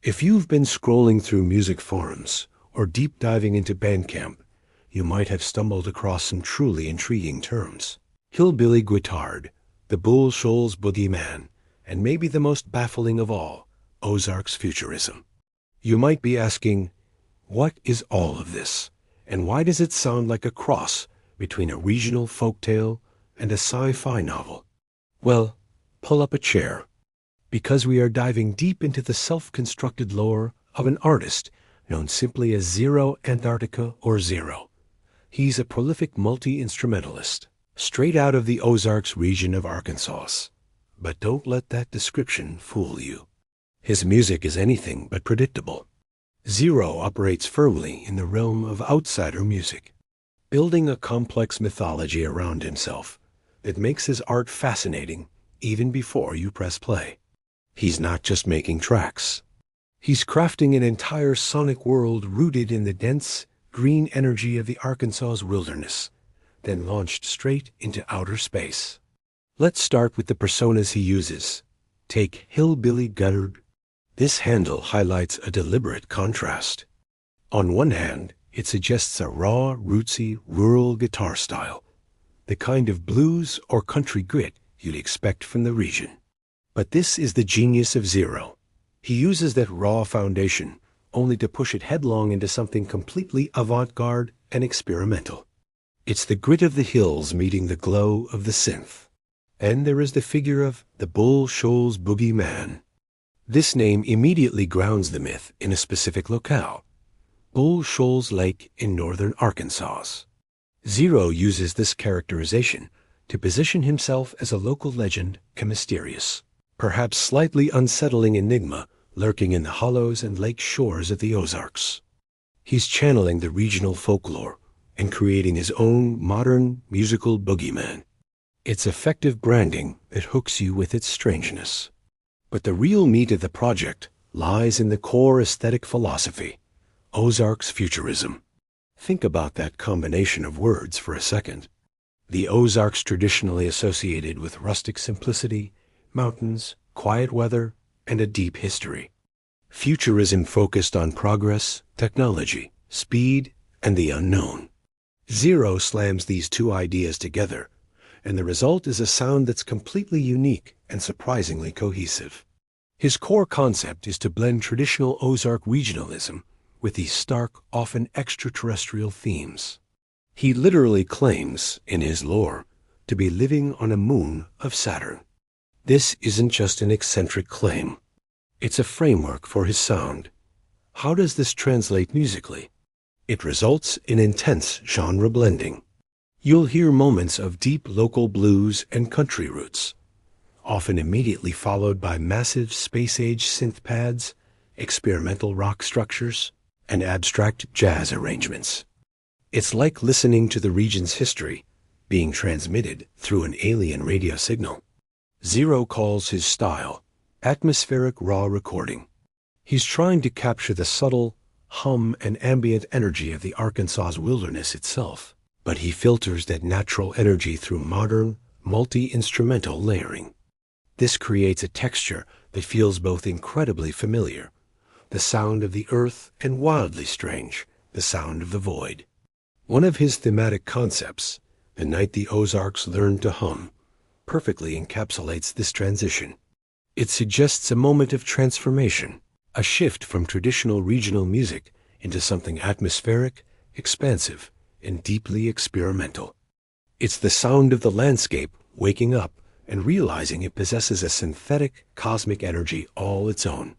If you've been scrolling through music forums or deep diving into Bandcamp, you might have stumbled across some truly intriguing terms. Hillbilly Guitard, the Bull Shoals Boogeyman, and maybe the most baffling of all, Ozarks Futurism. You might be asking, what is all of this? And why does it sound like a cross between a regional folktale and a sci-fi novel? Well, pull up a chair, because we are diving deep into the self-constructed lore of an artist known simply as Zeroantartica or Zero. He's a prolific multi-instrumentalist, straight out of the Ozarks region of Arkansas. But don't let that description fool you. His music is anything but predictable. Zero operates firmly in the realm of outsider music, building a complex mythology around himself that makes his art fascinating even before you press play. He's not just making tracks. He's crafting an entire sonic world rooted in the dense, green energy of the Arkansas wilderness, then launched straight into outer space. Let's start with the personas he uses. Take Hillbilly Guitard. This handle highlights a deliberate contrast. On one hand, it suggests a raw, rootsy, rural guitar style, the kind of blues or country grit you'd expect from the region. But this is the genius of Zero. He uses that raw foundation only to push it headlong into something completely avant-garde and experimental. It's the grit of the hills meeting the glow of the synth. And there is the figure of the Bull Shoals Boogeyman. This name immediately grounds the myth in a specific locale, Bull Shoals Lake in northern Arkansas. Zero uses this characterization to position himself as a local legend and mysterious, perhaps slightly unsettling enigma lurking in the hollows and lake shores of the Ozarks. He's channeling the regional folklore and creating his own modern musical boogeyman. It's effective branding that hooks you with its strangeness. But the real meat of the project lies in the core aesthetic philosophy, Ozarks Futurism. Think about that combination of words for a second. The Ozarks traditionally associated with rustic simplicity, mountains, quiet weather, and a deep history. Futurism focused on progress, technology, speed, and the unknown. Zero slams these two ideas together, and the result is a sound that's completely unique and surprisingly cohesive. His core concept is to blend traditional Ozark regionalism with these stark, often extraterrestrial themes. He literally claims, in his lore, to be living on a moon of Saturn. This isn't just an eccentric claim. It's a framework for his sound. How does this translate musically? It results in intense genre blending. You'll hear moments of deep local blues and country roots, often immediately followed by massive space-age synth pads, experimental rock structures, and abstract jazz arrangements. It's like listening to the region's history being transmitted through an alien radio signal. Zero calls his style atmospheric raw recording. He's trying to capture the subtle hum and ambient energy of the Arkansas wilderness itself, but he filters that natural energy through modern, multi-instrumental layering. This creates a texture that feels both incredibly familiar, the sound of the earth, and wildly strange, the sound of the void. One of his thematic concepts, The Night the Ozarks Learned to Hum, perfectly encapsulates this transition. It suggests a moment of transformation, a shift from traditional regional music into something atmospheric, expansive, and deeply experimental. It's the sound of the landscape waking up and realizing it possesses a synthetic, cosmic energy all its own.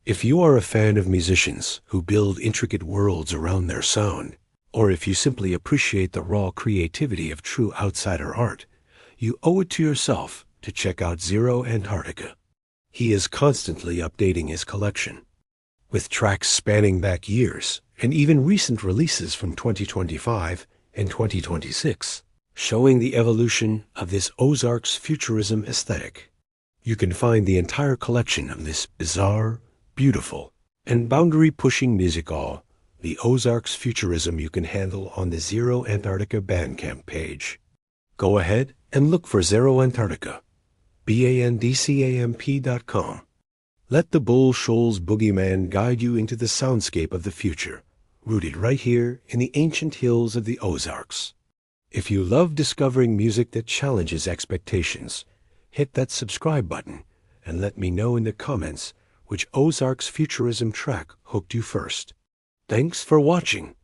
If you are a fan of musicians who build intricate worlds around their sound, or if you simply appreciate the raw creativity of true outsider art, you owe it to yourself to check out Zeroantartica. He is constantly updating his collection, with tracks spanning back years and even recent releases from 2025 and 2026, showing the evolution of this Ozarks Futurism aesthetic. You can find the entire collection of this bizarre, beautiful, and boundary-pushing music all, the Ozarks Futurism you can handle on the Zeroantartica Bandcamp page. Go ahead and look for Zeroantartica, bandcamp.com. Let the Bull Shoals boogeyman guide you into the soundscape of the future, rooted right here in the ancient hills of the Ozarks. If you love discovering music that challenges expectations, hit that subscribe button and let me know in the comments which Ozarks futurism track hooked you first. Thanks for watching.